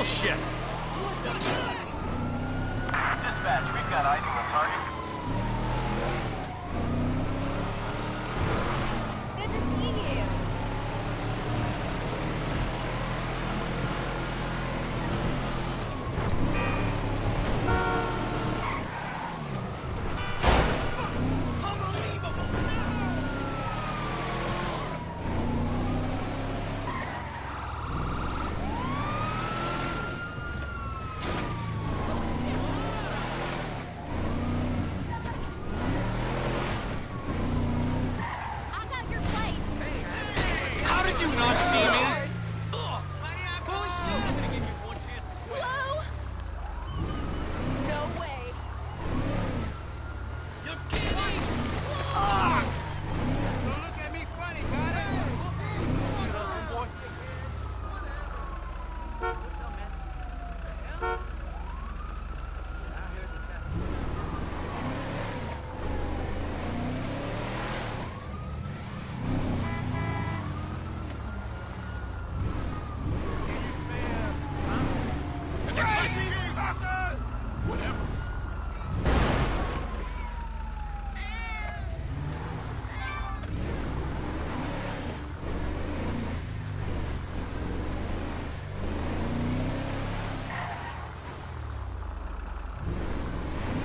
shit! Dispatch, we've got eyes on the target. Good to see you. Did you not see me? Hello? No way. You're kidding! Don't look at me funny, got it?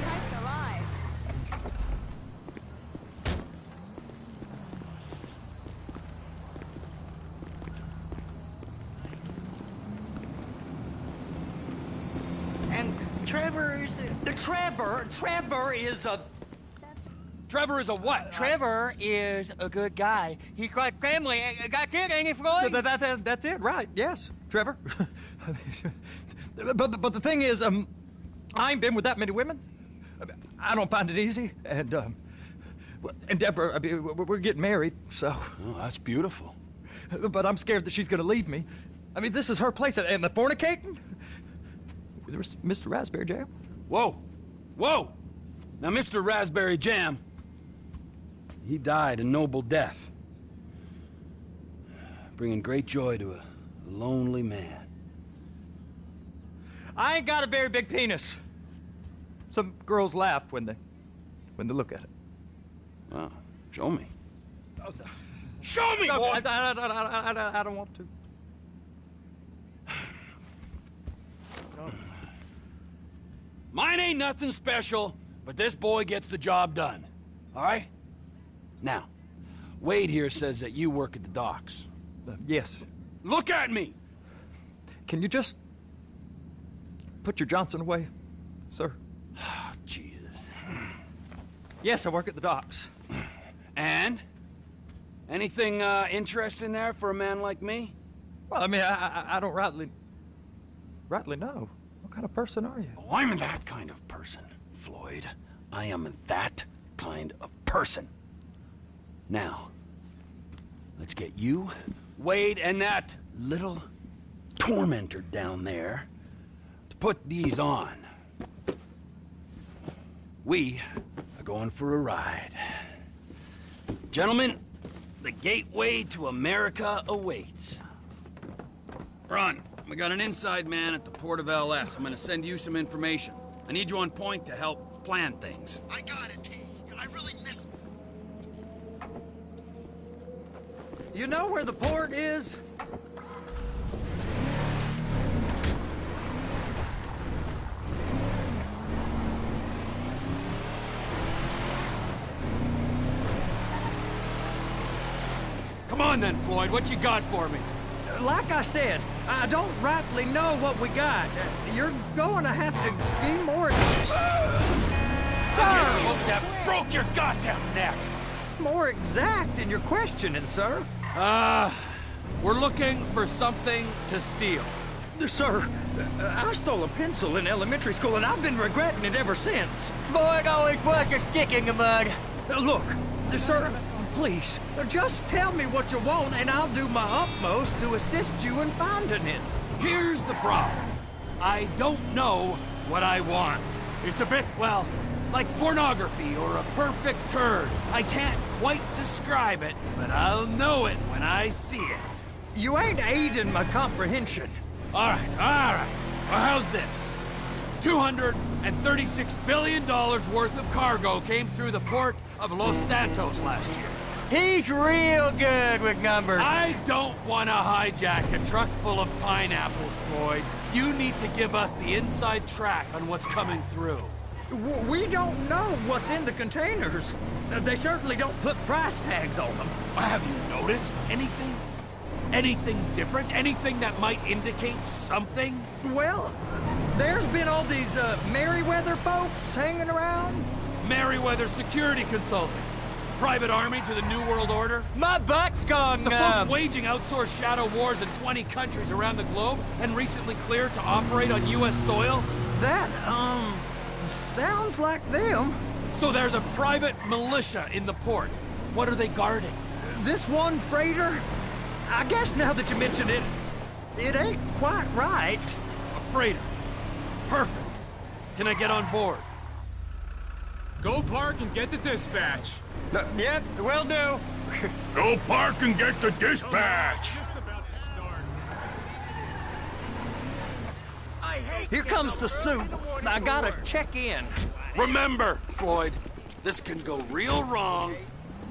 Christ alive. And Trevor is Trevor is a Trevor is a what? Trevor is a good guy. He's like family. That's it, ain't it, Floyd? That's it, right? Yes, Trevor. but the thing is, I ain't been with that many women. I don't find it easy, and Deborah, I mean, we're getting married, so. Oh, that's beautiful. But I'm scared that she's gonna leave me. I mean, this is her place, and the fornicating. There's Mr. Raspberry Jam. Whoa! Whoa! Now, Mr. Raspberry Jam, he died a noble death, bringing great joy to a lonely man. I ain't got a very big penis. Some girls laugh when they look at it. Wow, show me. Oh, Show me, no, boy! I don't want to. Mine ain't nothing special, but this boy gets the job done. All right? Now, Wade here says that you work at the docks. Yes. Look at me! Can you just put your Johnson away, sir? Oh, Jesus. Yes, I work at the docks. And? Anything interesting there for a man like me? Well, I mean, I don't rightly know. What kind of person are you? Oh, I'm that kind of person, Floyd. I am that kind of person. Now, let's get you, Wade, and that little tormentor down there to put these on. We are going for a ride. Gentlemen, the gateway to America awaits. Ron, we got an inside man at the port of LS. I'm gonna send you some information. I need you on point to help plan things. I got it, T. I really miss... You know where the port is? Come on then, Floyd, what you got for me? Like I said, I don't rightly know what we got. You're going to have to be more... I just hope that broke your goddamn neck! more exact in your questioning, sir. We're looking for something to steal. Sir, I stole a pencil in elementary school, and I've been regretting it ever since. Floyd always puts a stick in the mud. Look, sir, please, just tell me what you want, and I'll do my utmost to assist you in finding it. Here's the problem. I don't know what I want. It's a bit, well, like pornography or a perfect turd. I can't quite describe it, but I'll know it when I see it. You ain't aiding my comprehension. All right. this? $236 billion worth of cargo came through the port of Los Santos last year. He's real good with numbers. I don't want to hijack a truck full of pineapples, Floyd. You need to give us the inside track on what's coming through. We don't know what's in the containers. They certainly don't put price tags on them. Have you noticed anything? Anything different? Anything that might indicate something? Well, there's been all these Merryweather folks hanging around. Merryweather Security Consulting. Private army to the New World Order. My butt's gone The numb. folks waging outsourced shadow wars in 20 countries around the globe and recently cleared to operate on U.S. soil. That, sounds like them. So there's a private militia in the port. What are they guarding? This one freighter, I guess now that you mention it, it ain't quite right. A freighter. Perfect. Can I get on board? Go park and get the dispatch. Yep, will do. Go park and get the dispatch. Just about to start. Here comes the soup. I gotta check in. Remember, Floyd, this can go real wrong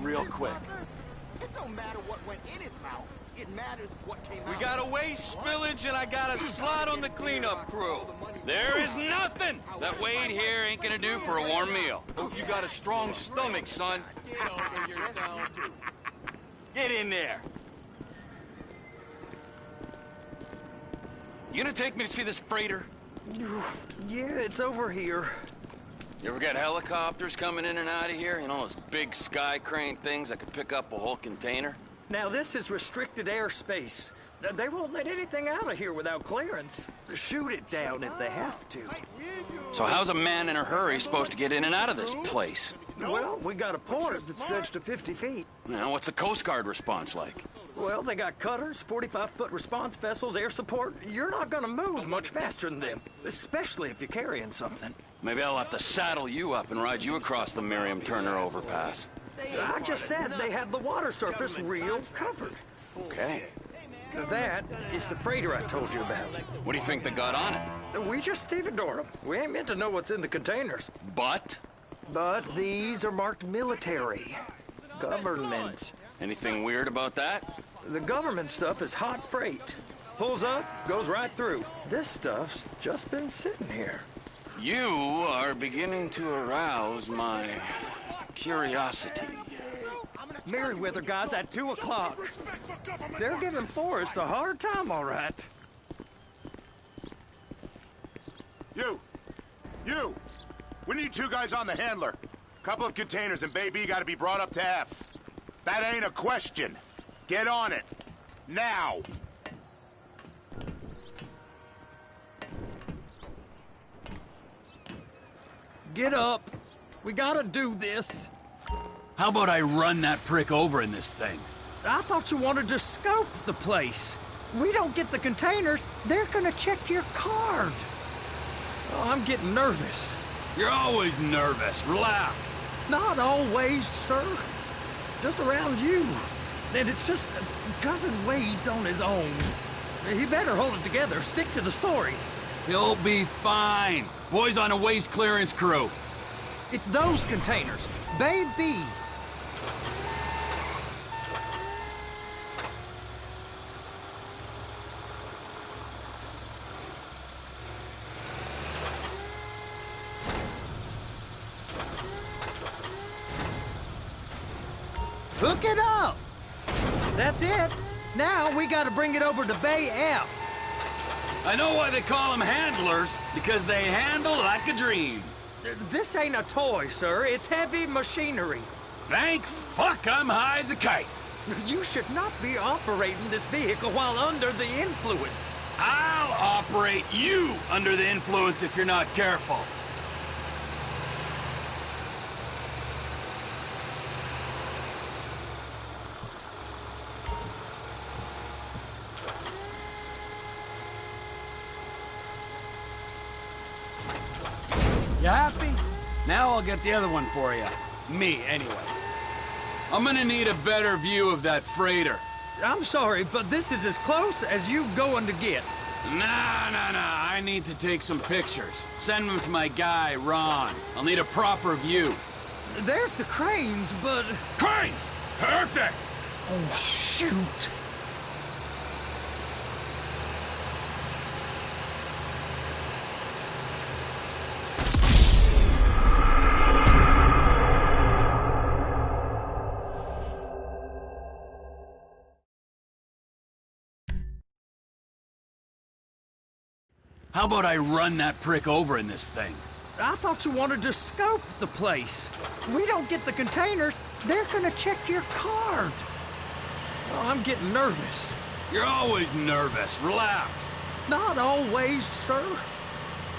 real quick. It don't matter what went in his mouth. It matters what came out. We got a waste spillage and I got a slot on the cleanup crew. There is nothing that Wade here ain't gonna do for a warm meal. Hope you got a strong stomach, son. Get over yourself. Get in there. You gonna take me to see this freighter? Yeah, it's over here. You ever got helicopters coming in and out of here? You know, those big sky crane things that could pick up a whole container? Now, this is restricted airspace. They won't let anything out of here without clearance. Shoot it down if they have to. So how's a man in a hurry supposed to get in and out of this place? Well, we got a port that's stretched to 50 feet. You know, what's the Coast Guard response like? Well, they got cutters, 45-foot response vessels, air support. You're not gonna move much faster than them, especially if you're carrying something. Maybe I'll have to saddle you up and ride you across the Miriam Turner overpass. I just said they had the water surface real covered. Okay. That is the freighter I told you about. What do you think they got on it? We just stevedore them. We ain't meant to know what's in the containers. But? But these are marked military. Government. Anything weird about that? The government stuff is hot freight. Pulls up, goes right through. This stuff's just been sitting here. You are beginning to arouse my curiosity. Merryweather guys at 2 o'clock. They're giving Forrest a hard time, all right. You! We need 2 guys on the handler. Couple of containers and Baby gotta be brought up to F. That ain't a question. Get on it. Now! Get up. We gotta do this. How about I run that prick over in this thing? I thought you wanted to scope the place. We don't get the containers, they're gonna check your card. Oh, I'm getting nervous. You're always nervous. Relax. Not always, sir. Just around you. And it's just Cousin Wade's on his own. He better hold it together. Stick to the story. He'll be fine. Boy's on a waste clearance crew. It's those containers. Baby. Hook it up! That's it. Now we gotta bring it over to Bay F. I know why they call them handlers, because they handle like a dream. This ain't a toy, sir. It's heavy machinery. Thank fuck I'm high as a kite. You should not be operating this vehicle while under the influence. I'll operate you under the influence if you're not careful. You happy? Now I'll get the other one for you. Me, anyway. I'm gonna need a better view of that freighter. I'm sorry, but this is as close as you going to get. Nah. I need to take some pictures. Send them to my guy, Ron. I'll need a proper view. There's the cranes, but... Cranes! Perfect! Oh, shoot. How about I run that prick over in this thing? I thought you wanted to scope the place. We don't get the containers, they're gonna check your card. Oh, I'm getting nervous. You're always nervous. Relax. Not always, sir.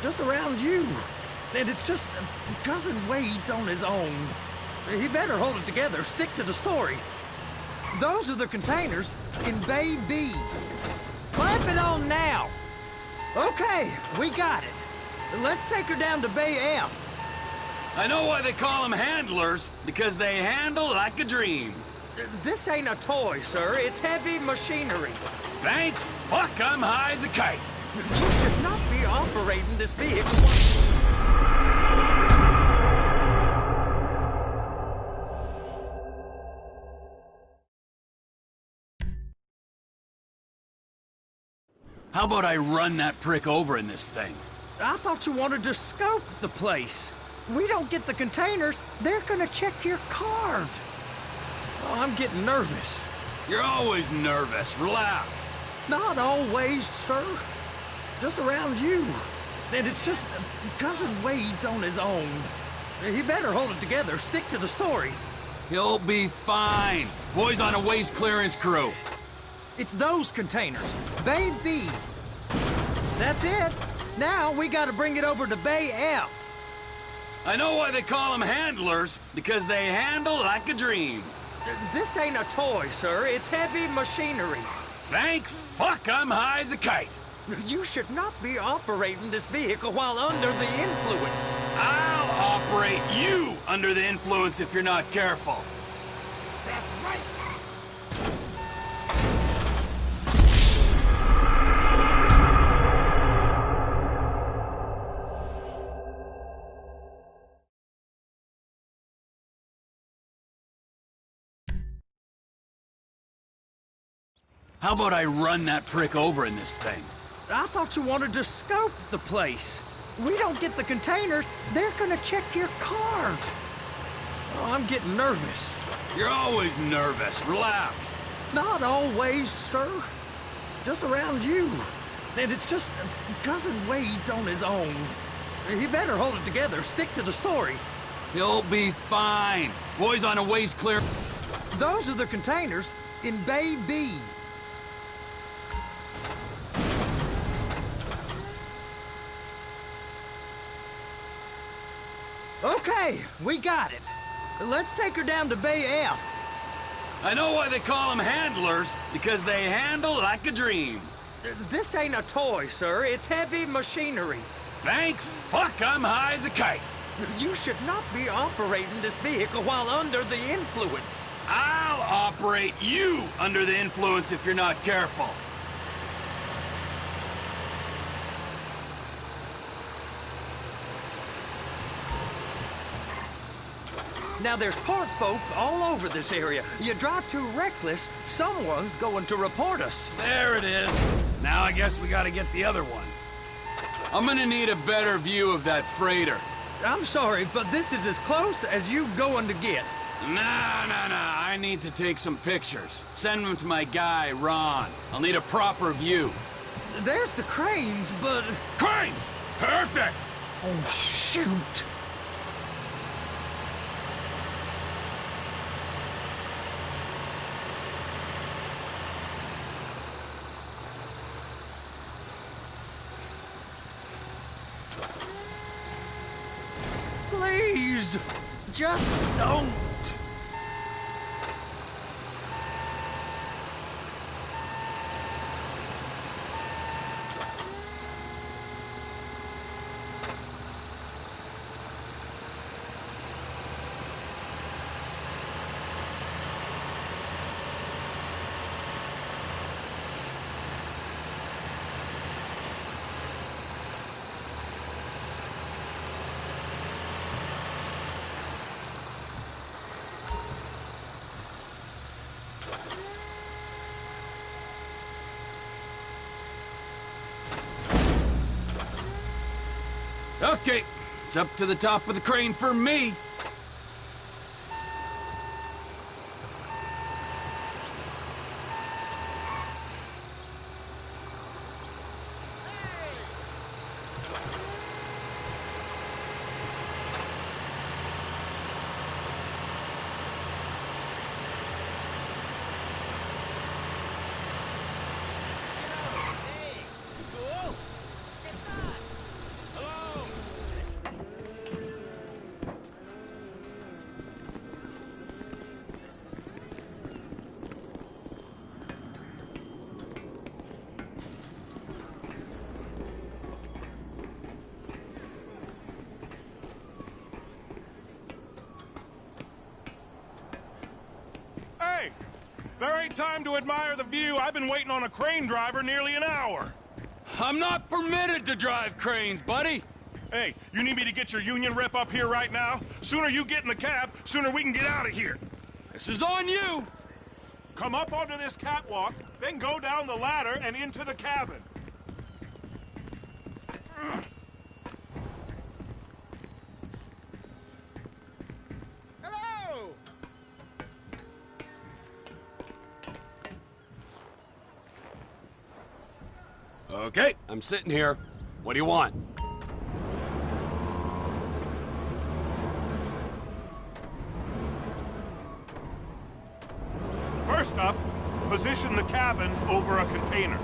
Just around you. And it's just Cousin Wade's on his own. He better hold it together, stick to the story. Those are the containers in Bay B. Clamp it on now. Okay, we got it. Let's take her down to Bay F. I know why they call them handlers, because they handle like a dream. This ain't a toy, sir. It's heavy machinery. Thank fuck I'm high as a kite. You should not be operating this vehicle. How about I run that prick over in this thing? I thought you wanted to scope the place. We don't get the containers, they're gonna check your card. Oh, I'm getting nervous. You're always nervous. Relax. Not always, sir. Just around you. And it's just Cousin Wade's on his own. He better hold it together, stick to the story. He'll be fine. Boy's on a waste clearance crew. It's those containers. Bay B. That's it. Now we gotta bring it over to Bay F. I know why they call them handlers, because they handle like a dream. This ain't a toy, sir. It's heavy machinery. Thank fuck I'm high as a kite. You should not be operating this vehicle while under the influence. I'll operate you under the influence if you're not careful. That's right. How about I run that prick over in this thing? I thought you wanted to scope the place. We don't get the containers, they're gonna check your card. Oh, I'm getting nervous. You're always nervous. Relax. Not always, sir. Just around you. And it's just Cousin Wade's on his own. He better hold it together, stick to the story. He'll be fine. Boy's on a waste clear... Those are the containers in Bay B. Okay, we got it. Let's take her down to Bay F. I know why they call them handlers, because they handle like a dream. This ain't a toy, sir. It's heavy machinery. Thank fuck I'm high as a kite. You should not be operating this vehicle while under the influence. I'll operate you under the influence if you're not careful. Now there's park folk all over this area. You drive too reckless, someone's going to report us. There it is. Now I guess we gotta get the other one. I'm gonna need a better view of that freighter. I'm sorry, but this is as close as you going to get. Nah. I need to take some pictures. Send them to my guy, Ron. I'll need a proper view. There's the cranes, but... Cranes! Perfect! Oh, shoot. Please, just don't. Okay, it's up to the top of the crane for me. Hey! There ain't time to admire the view. I've been waiting on a crane driver nearly an hour. I'm not permitted to drive cranes, buddy. Hey, you need me to get your union rep up here right now? Sooner you get in the cab, sooner we can get out of here. This is on you. Come up onto this catwalk, then go down the ladder and into the cabin. Hello! Okay, I'm sitting here. What do you want? First up, position the cabin over a container.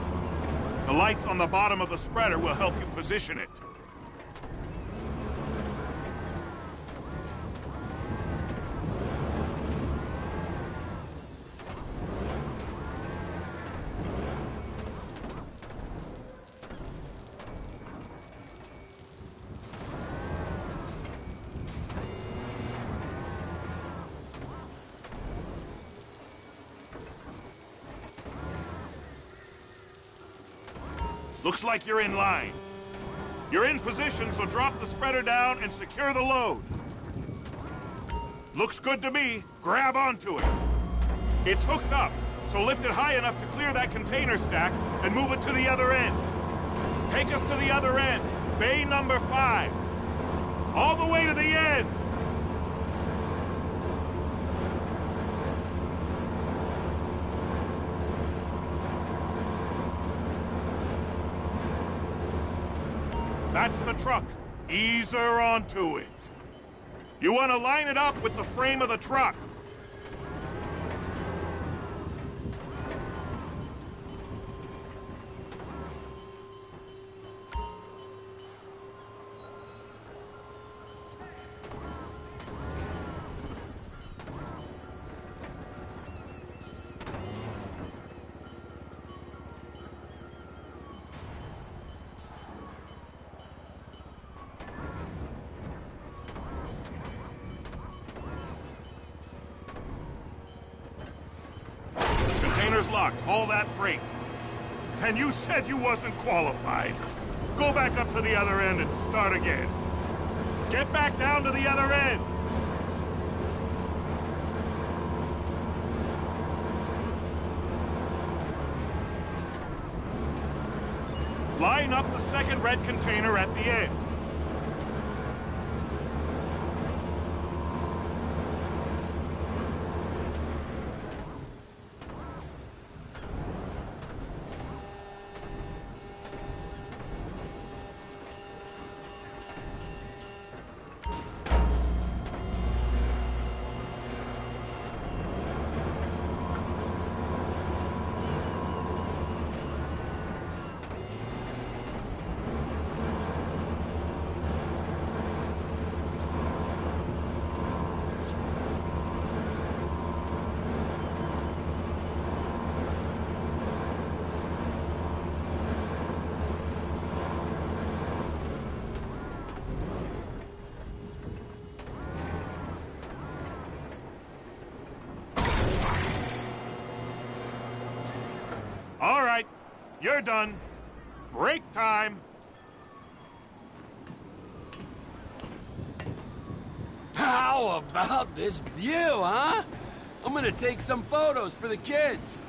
The lights on the bottom of the spreader will help you position it. Looks like you're in line. You're in position, so drop the spreader down and secure the load. Looks good to me. Grab onto it. It's hooked up, so lift it high enough to clear that container stack and move it to the other end. Take us to the other end, bay number 5. All the way to the end. That's the truck. Ease her onto it. You want to line it up with the frame of the truck. Container's locked. Haul that freight. And you said you wasn't qualified. Go back up to the other end and start again. Get back down to the other end. Line up the second red container at the end. All right, you're done. Break time. How about this view, huh? I'm gonna take some photos for the kids.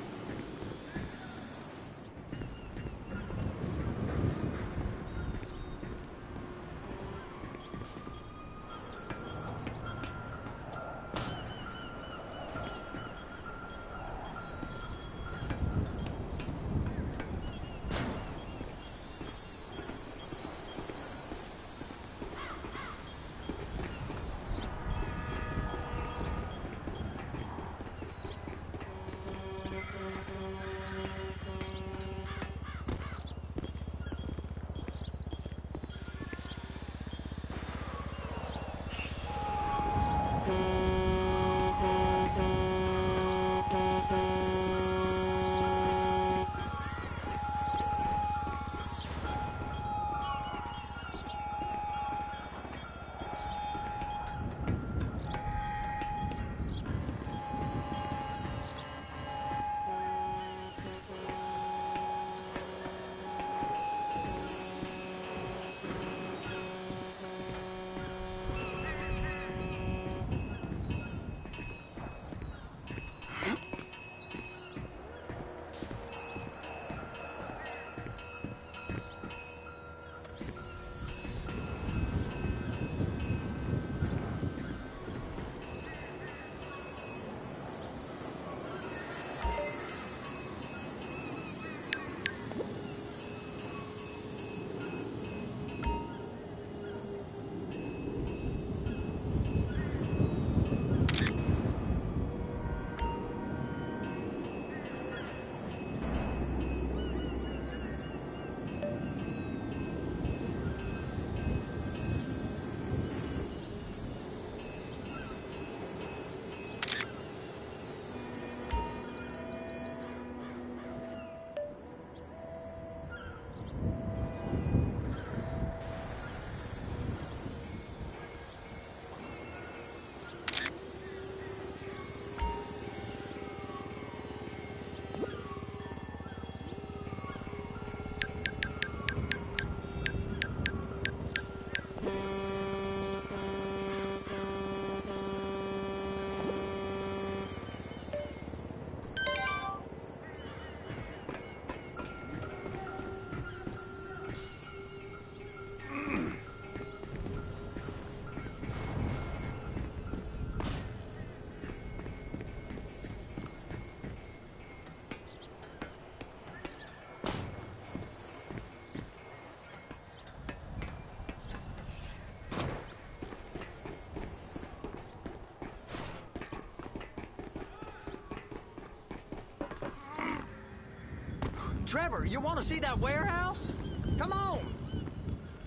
Trevor, you want to see that warehouse? Come on.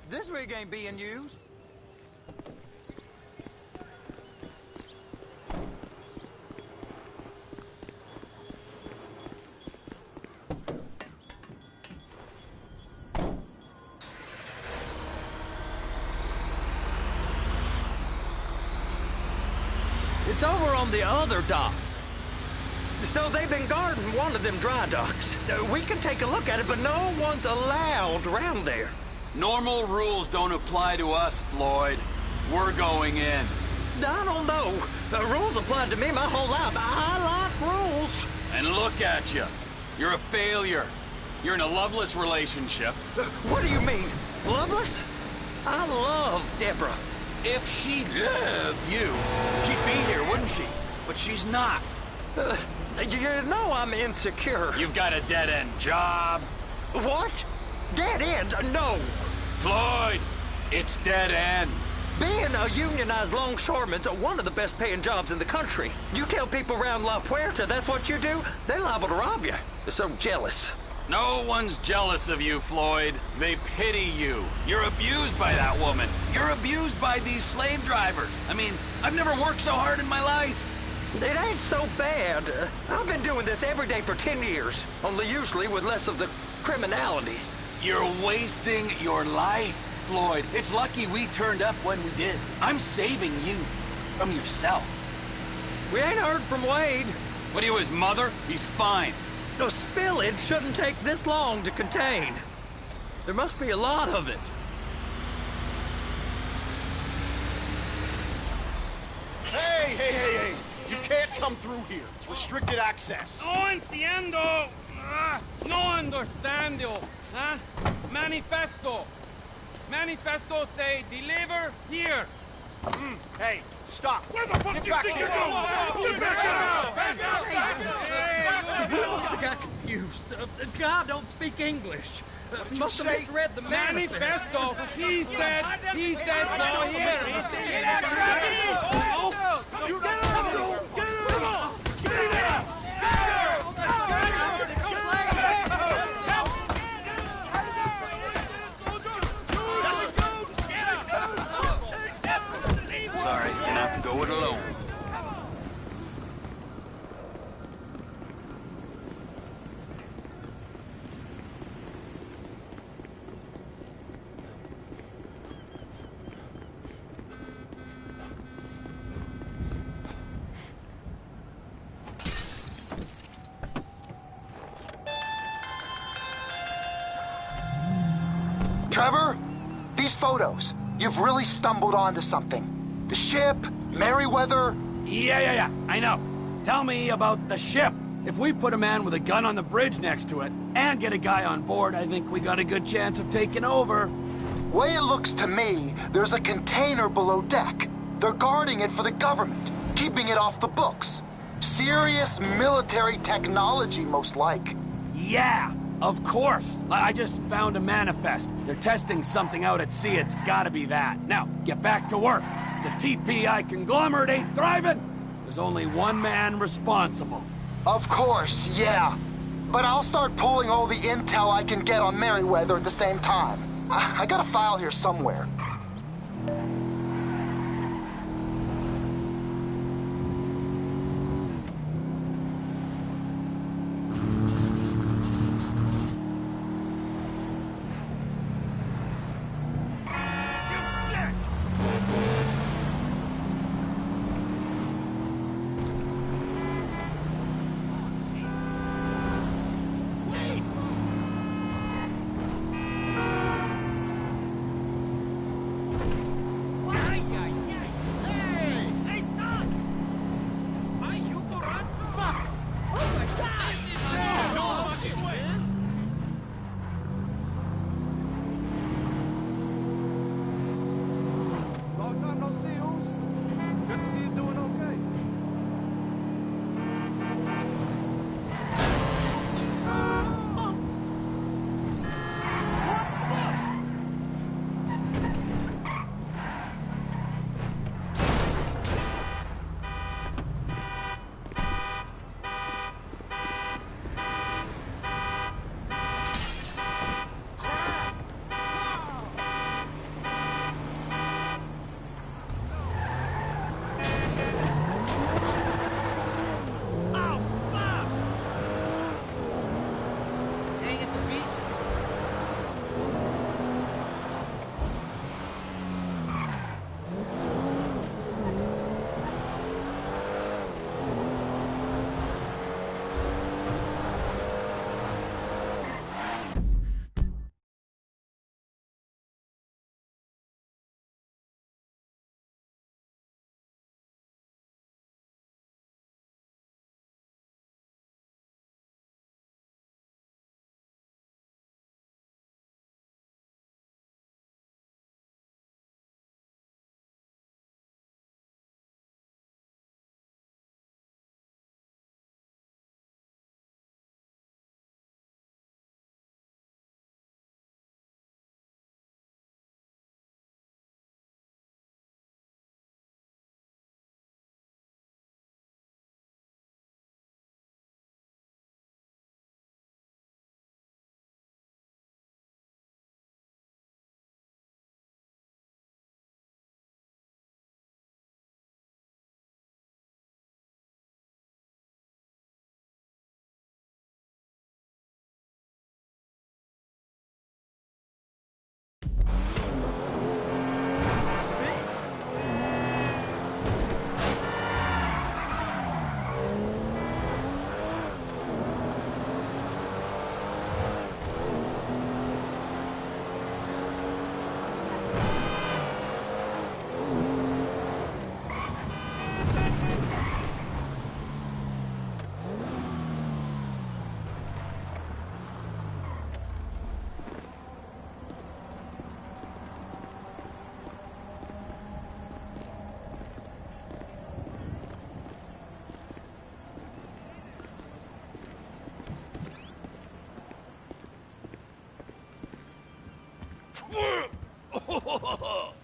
This rig ain't being used. It's over on the other dock. So they've been guarding one of them dry docks. We can take a look at it, but no one's allowed around there. Normal rules don't apply to us, Floyd. We're going in. I don't know. The rules applied to me my whole life. I like rules. And look at you. You're a failure. You're in a loveless relationship. What do you mean? Loveless? I love Deborah. If she loved you, she'd be here, wouldn't she? But she's not. You know I'm insecure. You've got a dead-end job. What? Dead end? No. Floyd, it's dead end. Being a unionized longshoreman's one of the best paying jobs in the country. You tell people around La Puerta that's what you do, they're liable to rob you. They're so jealous. No one's jealous of you, Floyd. They pity you. You're abused by that woman. You're abused by these slave drivers. I mean, I've never worked so hard in my life. It ain't so bad. I've been doing this every day for 10 years, only usually with less of the criminality. You're wasting your life, Floyd. It's lucky we turned up when we did. I'm saving you from yourself. We ain't heard from Wade. What are you, his mother? He's fine. The spillage shouldn't take this long to contain. There must be a lot of it. Hey! You can't come through here. It's restricted access. No entiendo. No understando. Huh? Manifesto. Manifesto say deliver here. Hey, stop. Where the fuck Get do you back think here. you're going? Back out! You must have got confused. God don't speak English. Must have misread the manifesto. Manifesto. He said go here. Sorry, you're gonna have to go it alone. Trevor, these photos, you've really stumbled onto something. The ship, Merryweather. Yeah, I know. Tell me about the ship. If we put a man with a gun on the bridge next to it and get a guy on board, I think we got a good chance of taking over. Way it looks to me, there's a container below deck. They're guarding it for the government, keeping it off the books. Serious military technology, most like. Yeah, of course. I just found a manifest. They're testing something out at sea. It's gotta be that. Now, get back to work. The TPI conglomerate ain't thriving. There's only one man responsible. Of course, yeah. But I'll start pulling all the intel I can get on Merryweather at the same time. I got a file here somewhere.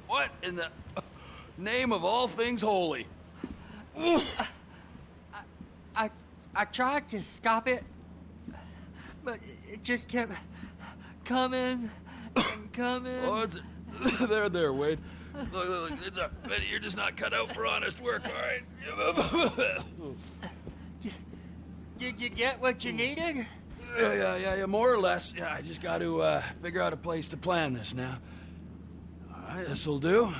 What in the name of all things holy? I tried to stop it, but it just kept coming and coming. Oh, it's there, Wade. Look, you're just not cut out for honest work, all right? Did you get what you needed? Yeah, more or less. Yeah, I just got to figure out a place to plan this now. All right, this'll do.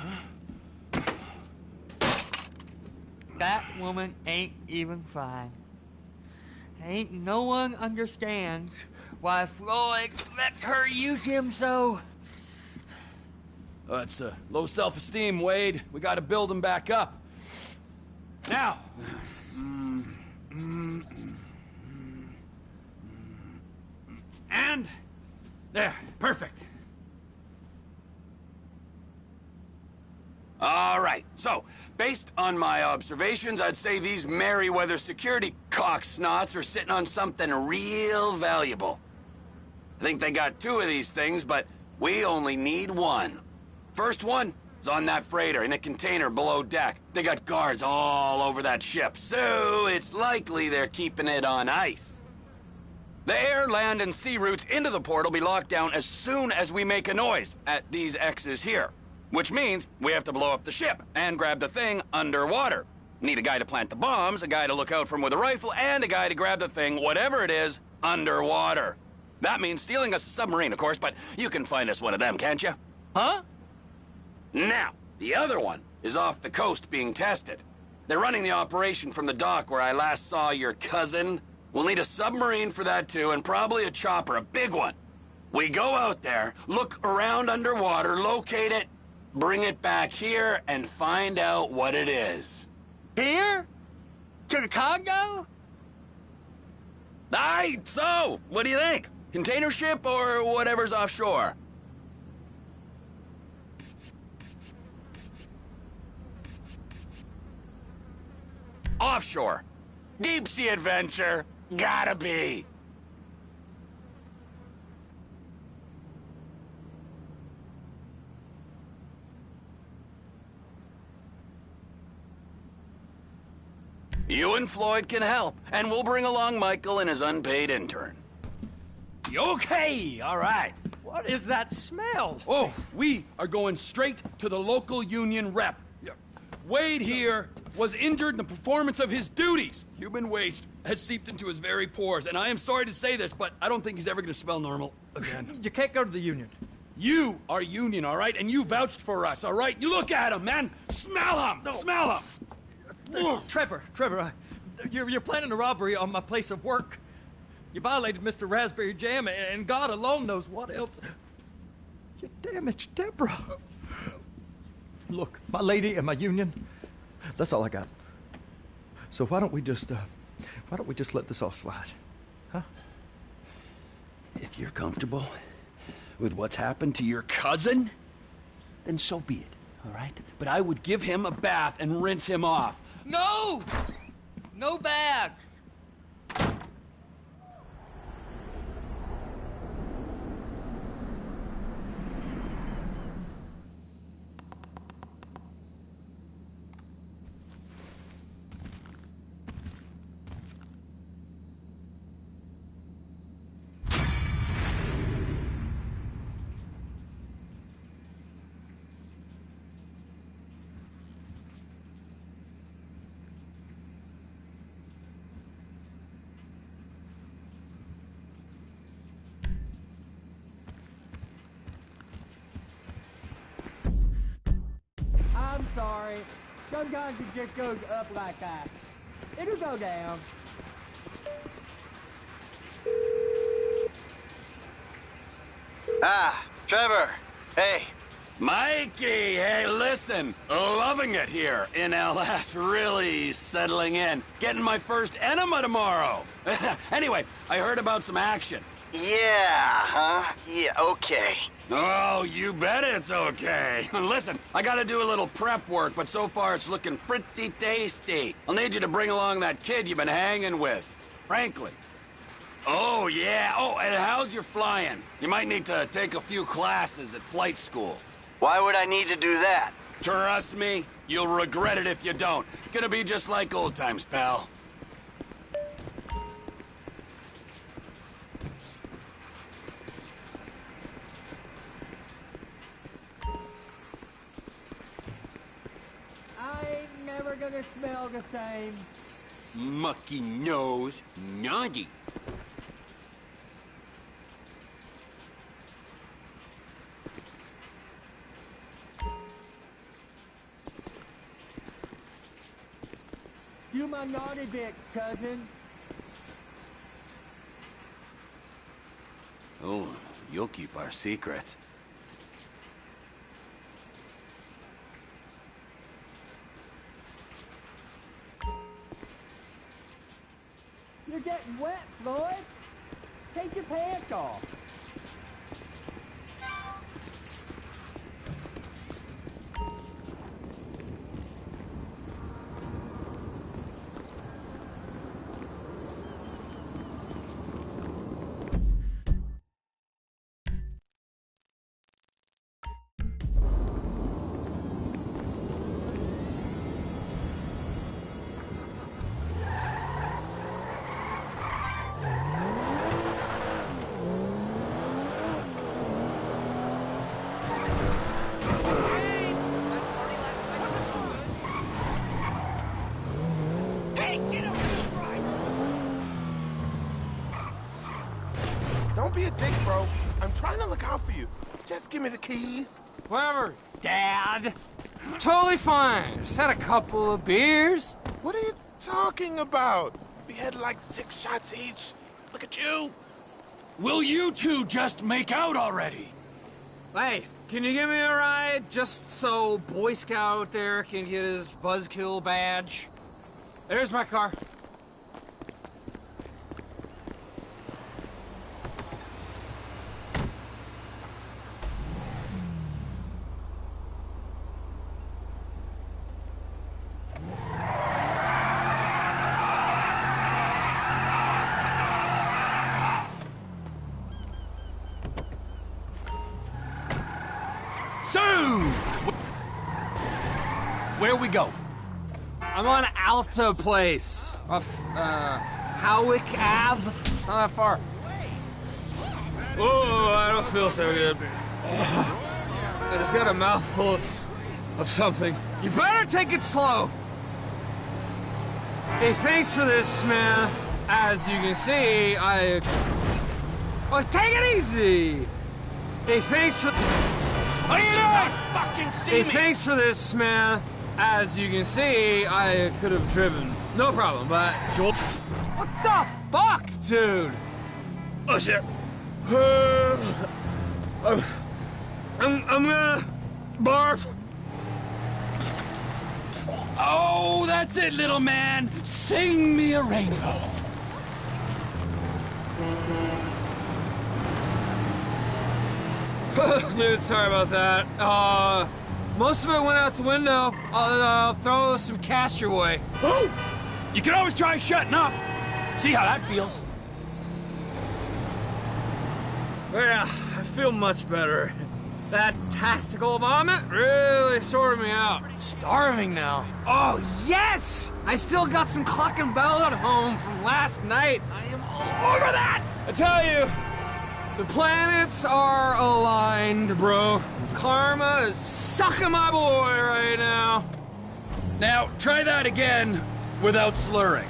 That woman ain't even fine. Ain't no one understands why Floyd lets her use him so. It's low self-esteem, Wade. We got to build him back up. Now. And there, perfect. All right, so, based on my observations, I'd say these Merryweather security cocksnots are sitting on something real valuable. I think they got 2 of these things, but we only need 1. First one is on that freighter in a container below deck. They got guards all over that ship, so it's likely they're keeping it on ice. The air, land, and sea routes into the port will be locked down as soon as we make a noise at these X's here. Which means we have to blow up the ship and grab the thing underwater. Need a guy to plant the bombs, a guy to look out for 'em with a rifle, and a guy to grab the thing, whatever it is, underwater. That means stealing us a submarine, of course, but you can find us one of them, can't you? Huh? Now, the other one is off the coast being tested. They're running the operation from the dock where I last saw your cousin. We'll need a submarine for that too, and probably a chopper, a big one. We go out there, look around underwater, locate it, bring it back here, and find out what it is. Here? To the Congo? Aye, so, what do you think? Container ship or whatever's offshore? Offshore. Deep sea adventure. Gotta be. You and Floyd can help, and we'll bring along Michael and his unpaid intern. Okay, all right. What is that smell? Oh, we are going straight to the local union rep. Wade here was injured in the performance of his duties. Human waste has seeped into his very pores, and I am sorry to say this, but I don't think he's ever going to smell normal again. You can't go to the union. You are union, all right? And you vouched for us, all right? You look at him, man. Smell him. No. Smell him. Trevor, you're planning a robbery on my place of work. You violated Mr. Raspberry Jam, and God alone knows what else. You damaged Deborah. Look, my lady and my union, that's all I got. So why don't we just let this all slide, huh? If you're comfortable with what's happened to your cousin, then so be it, all right? But I would give him a bath and rinse him off. No! No bath! I'm sorry. Sometimes it just goes up like that. It'll go down. Ah, Trevor. Hey. Mikey, hey, listen. Loving it here in LS. Really settling in. Getting my first enema tomorrow. Anyway, I heard about some action. Yeah, huh? Yeah, okay. Oh, you bet it's okay. Listen, I gotta do a little prep work, but so far it's looking pretty tasty. I'll need you to bring along that kid you've been hanging with, Franklin. Oh, yeah. Oh, and how's your flying? You might need to take a few classes at flight school. Why would I need to do that? Trust me, you'll regret it if you don't. Gonna be just like old times, pal. I ain't never gonna smell the same. Mucky nose, naughty. Do my naughty bit, cousin. Oh, you'll keep our secret. You're getting wet, Floyd. Take your pants off. Don't be a dick, bro. I'm trying to look out for you. Just give me the keys. Whatever, Dad. Totally fine. Just had a couple of beers. What are you talking about? We had like 6 shots each. Look at you. Will you two just make out already? Hey, can you give me a ride just so Boy Scout out there can get his buzzkill badge? There's my car. Where we go? I'm on Alta Place off Howick Ave. It's not that far. Oh, I don't feel so good. I just got a mouthful of something. You better take it slow. Hey, thanks for this, man. As you can see, well, take it easy. Hey, thanks for... What are you doing? Fucking see Hey, me. thanks for this, man. As you can see, I could have driven. No problem, but Joel... What the fuck, dude? Oh, shit. I'm gonna barf. Oh, that's it, little man. Sing me a rainbow. Dude, sorry about that. Most of it went out the window. I'll throw some cash your way. Oh! You can always try shutting up. See how that feels. Yeah, I feel much better. That tactical vomit really sorted me out. Starving now. Oh, yes! I still got some clucking bell at home from last night. I am all over that! I tell you, the planets are aligned, bro. Karma is sucking my boy right now. Now, try that again without slurring.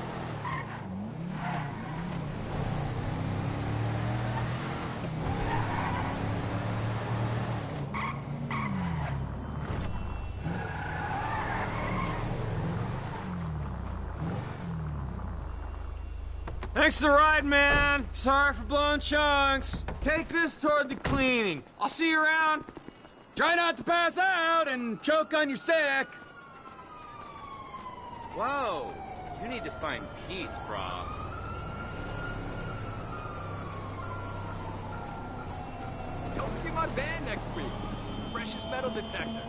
Thanks for the ride, man. Sorry for blowing chunks. Take this toward the cleaning. I'll see you around. Try not to pass out and choke on your sick. Whoa, you need to find peace, brah. Come see my band next week. Precious metal detector.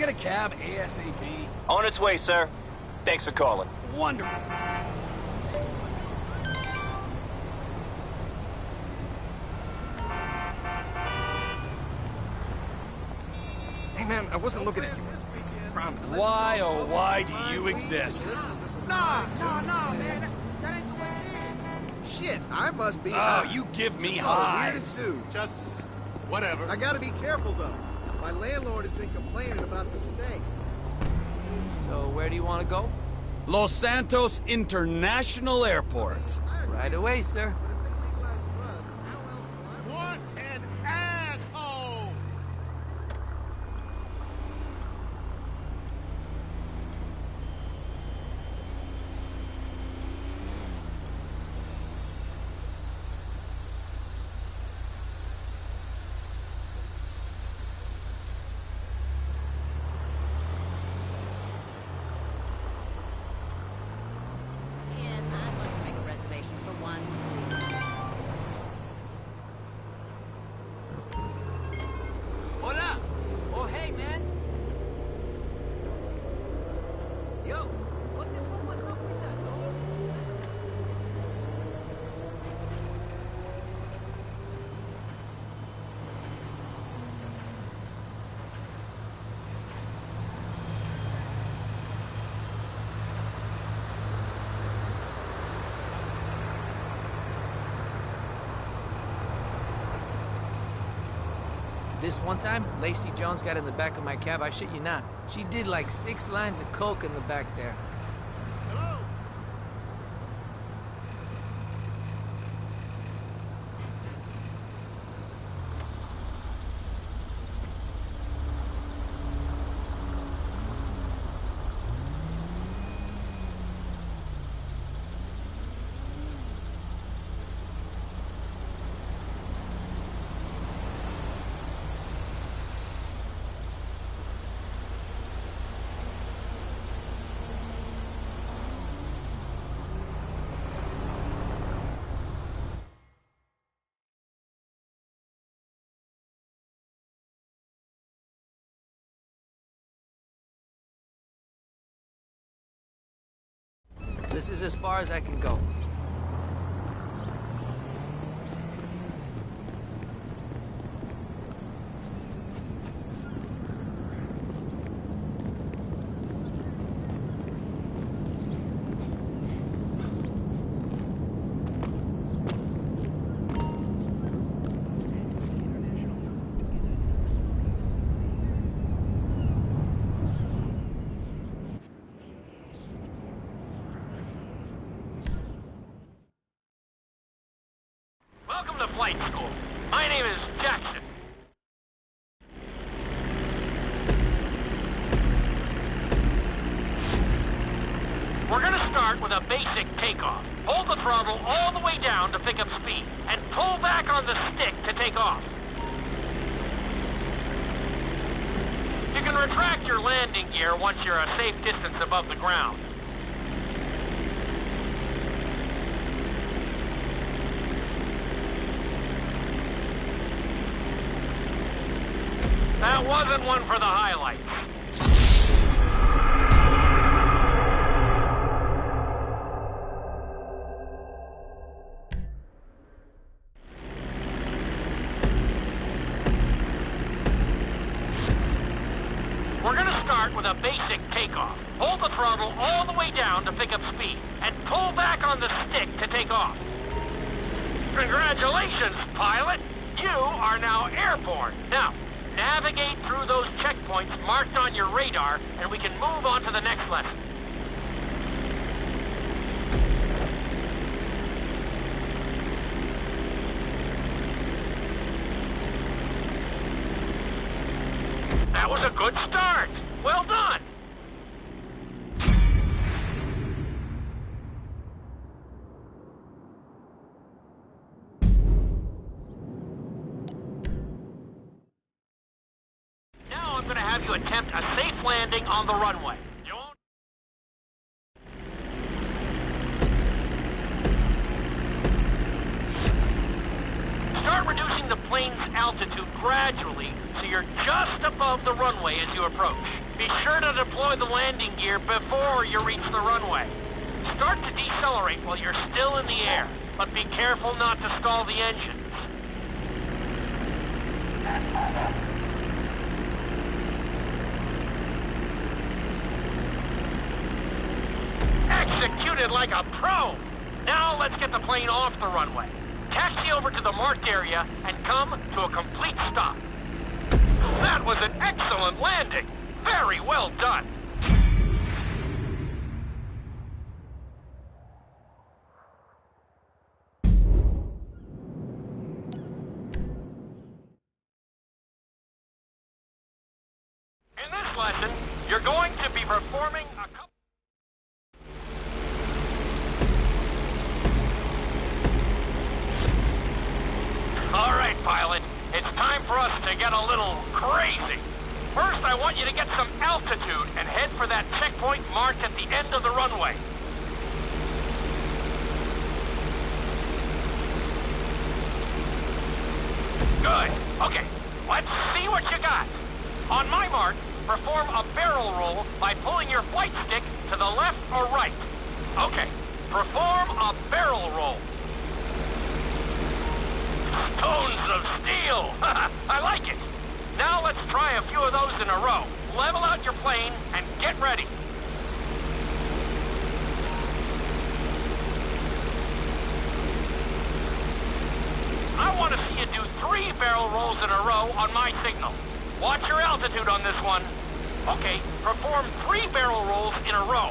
get a cab ASAP? On its way, sir. Thanks for calling. Wonderful. Hey, man, I wasn't looking at you. Promise. Why, oh why do you exist? Nah, man. That ain't the way it is. Shit, I must be. Oh, you give me hives. Dude. Just whatever. I gotta be careful, though. My landlord has been complaining about the steak. So, where do you want to go? Los Santos International Airport. Right away, sir. What an asshole! Yes, I'd like to make a reservation for one. Hola! Oh, hey, man! Yo, what the fuck was up with that, dog? This one time, Lacey Jones got in the back of my cab, I shit you not. She did like 6 lines of coke in the back there. This is as far as I can go. Welcome to flight school. My name is Jackson. We're gonna start with a basic takeoff. Hold the throttle all the way down to pick up speed, and pull back on the stick to take off. You can retract your landing gear once you're a safe distance above the ground. That wasn't one for the highlights. We're gonna start with a basic takeoff. Hold the throttle all the way down to pick up speed, and pull back on the stick to take off. Congratulations, pilot! You are now airborne. Now, navigate through those checkpoints marked on your radar, and we can move on to the next lesson. That was a good start. Well done. Now I'm going to have you attempt a safe landing on the runway. Start reducing the plane's altitude gradually so you're just above the runway as you approach. Be sure to deploy the landing gear before you reach the runway. Start to decelerate while you're still in the air, but be careful not to stall the engines. Executed like a pro! Now let's get the plane off the runway. Taxi over to the marked area and come to a complete stop. That was an excellent landing! Very well done! In this lesson, you're going to be performing a couple... All right, pilot. It's time for us to get a little crazy. First, I want you to get some altitude and head for that checkpoint marked at the end of the runway. Good. Okay, let's see what you got. On my mark, perform a barrel roll by pulling your flight stick to the left or right. Okay, perform a barrel roll. Stones of steel! I like it! Now let's try a few of those in a row. Level out your plane and get ready. I want to see you do 3 barrel rolls in a row on my signal. Watch your altitude on this one. Okay, perform 3 barrel rolls in a row.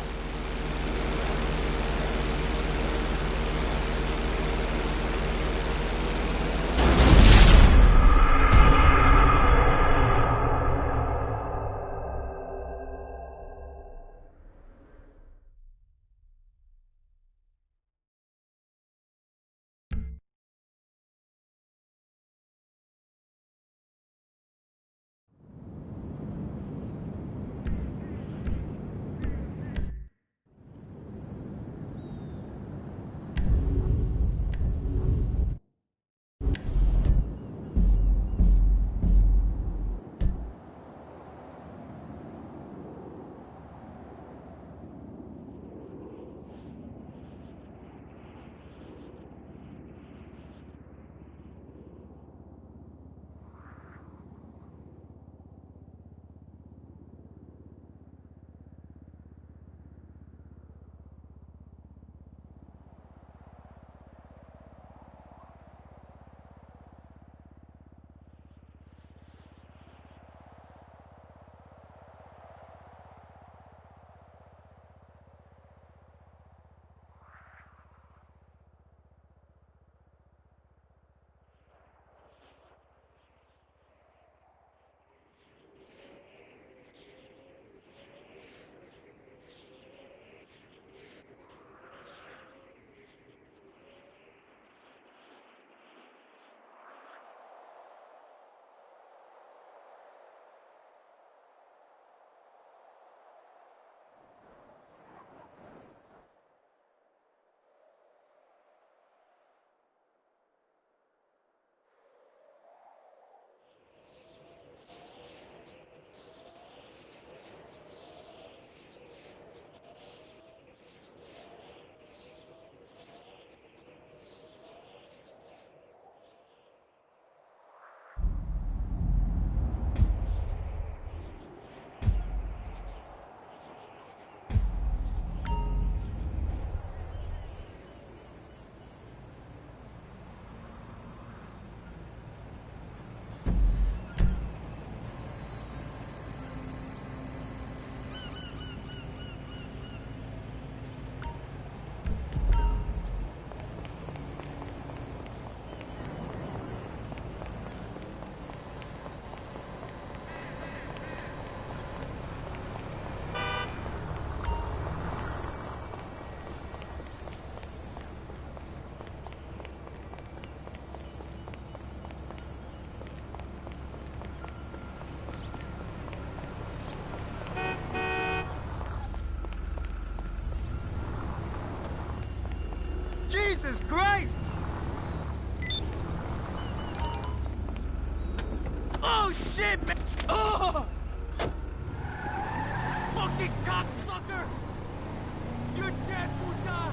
Jesus Christ! Oh shit, man! Oh! fucking cocksucker! You're dead, Buddha!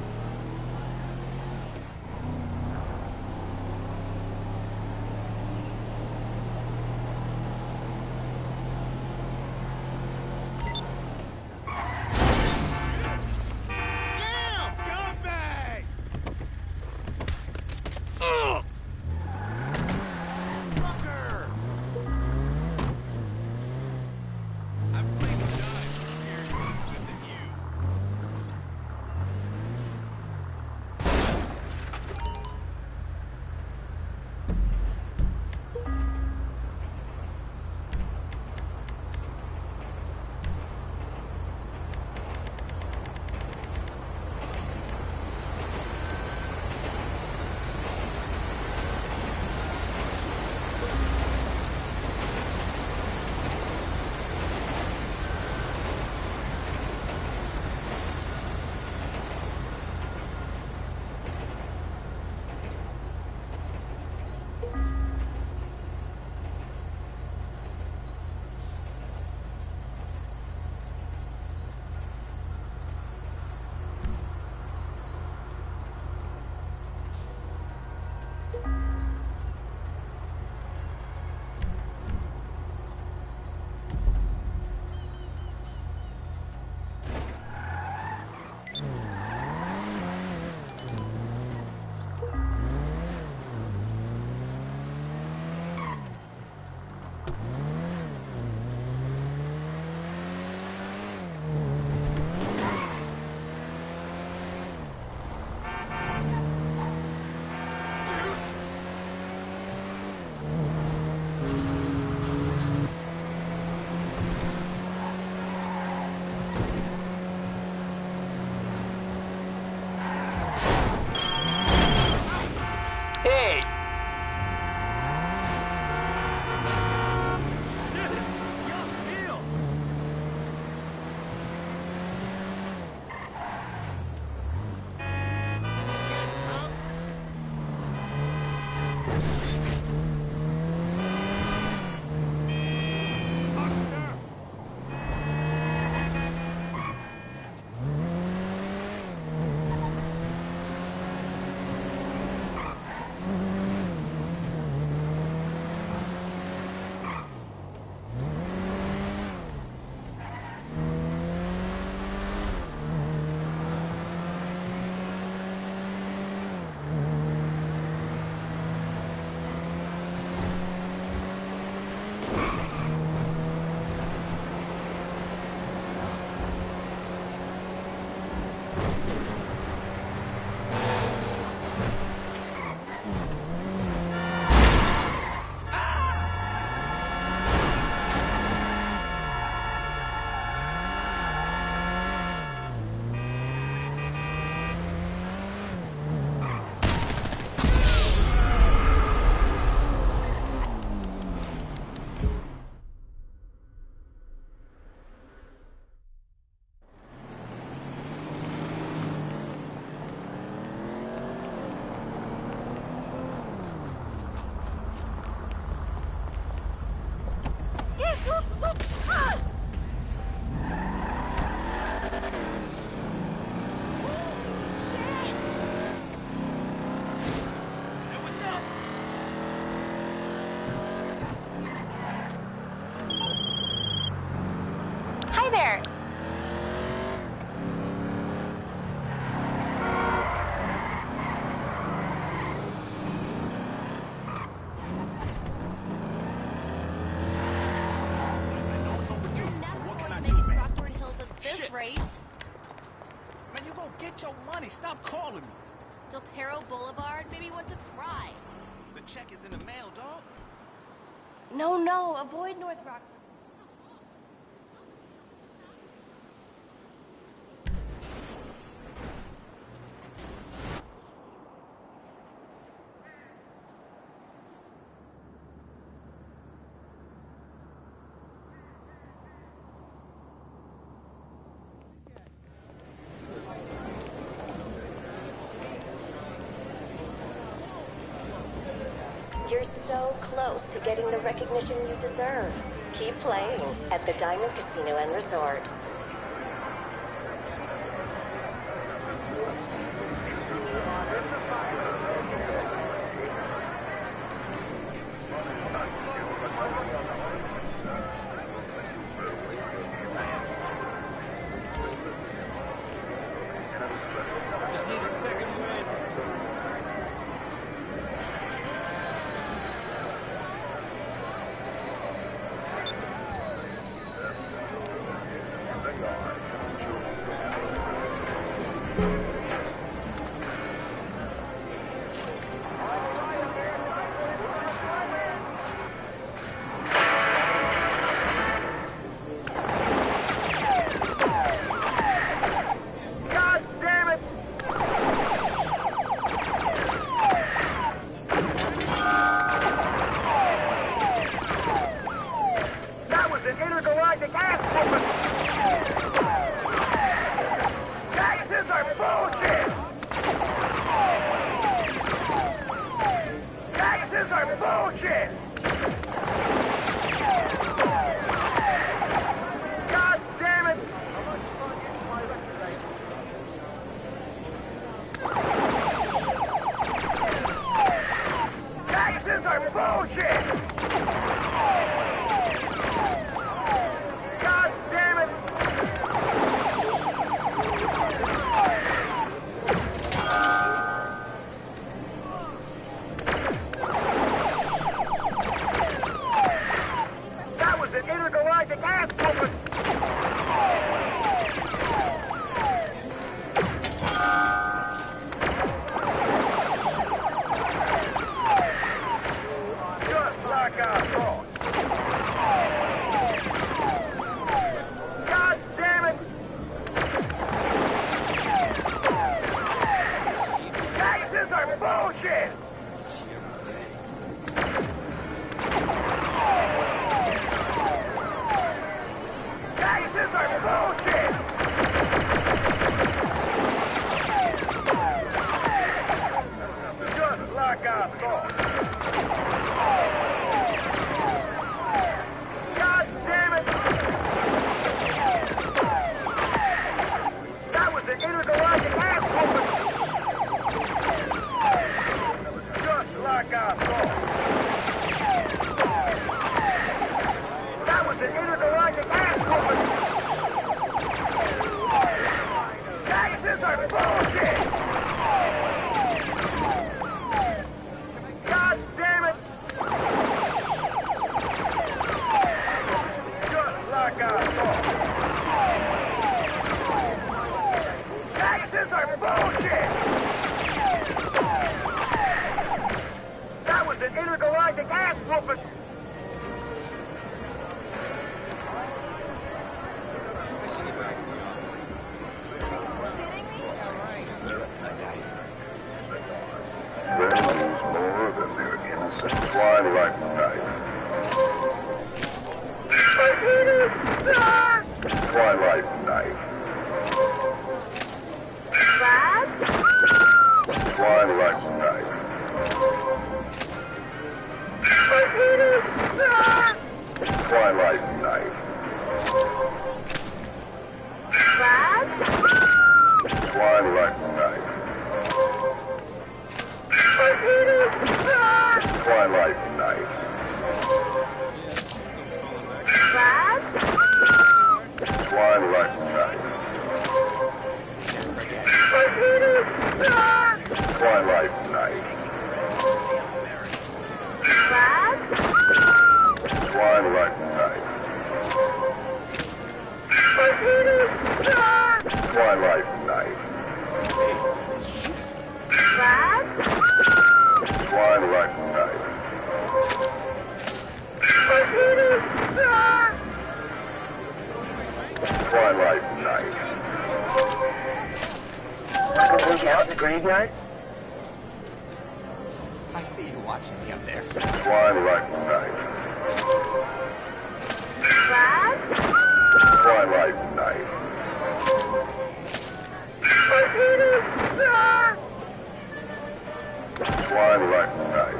Hi there. Rate. Man, you go get your money. Stop calling me. Del Perro Boulevard made me want to cry. The check is in the mail, dog. No, avoid North Rock. You're so close to getting the recognition you deserve. Keep playing at the Diamond Casino and Resort. bullshit! God damn it! Taxes are bullshit! God damn it! That was an intergalactic ass whooping! Just like I thought. God damn it! Taxes are bullshit! Taxes are bullshit! Just like I thought. God damn it! That was an intergalactic ass whooping! Just like I thought. That was an intergalactic ass whooping! Taxes are bullshit! God damn it! Just like I thought. Taxes are bullshit! That was an intergalactic ass whooping! More than their innocent twilight night. Twilight night. Twilight night. Twilight night. Twilight night. Twilight night. Twilight night. Twilight night. Twilight night. Twilight night. Twilight night. Twilight night. Want to work out in the graveyard? I see you watching me up there. Twilight night. Twilight night. Twilight night.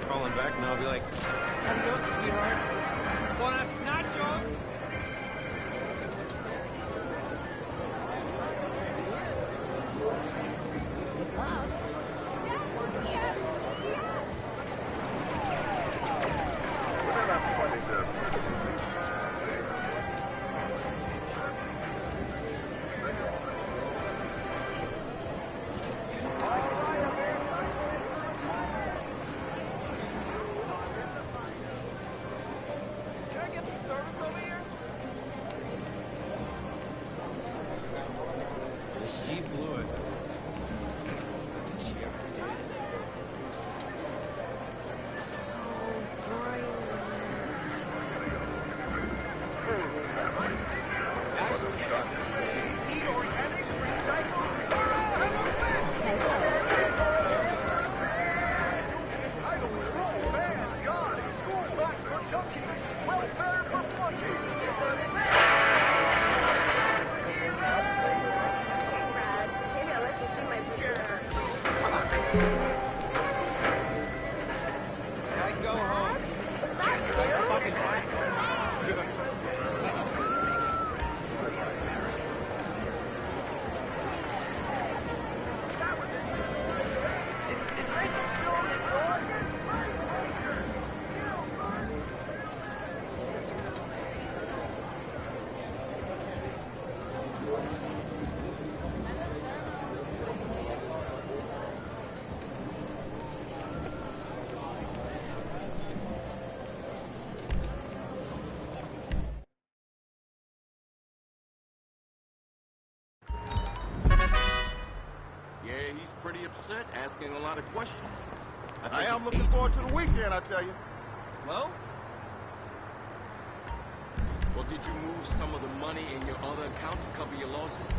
Crawling back and I'll be like, adios, sweetheart. Buenas nachos. I go home. Yeah, he's pretty upset, asking a lot of questions. I am looking forward to the weekend, I tell you. Well? Well, did you move some of the money in your other account to cover your losses?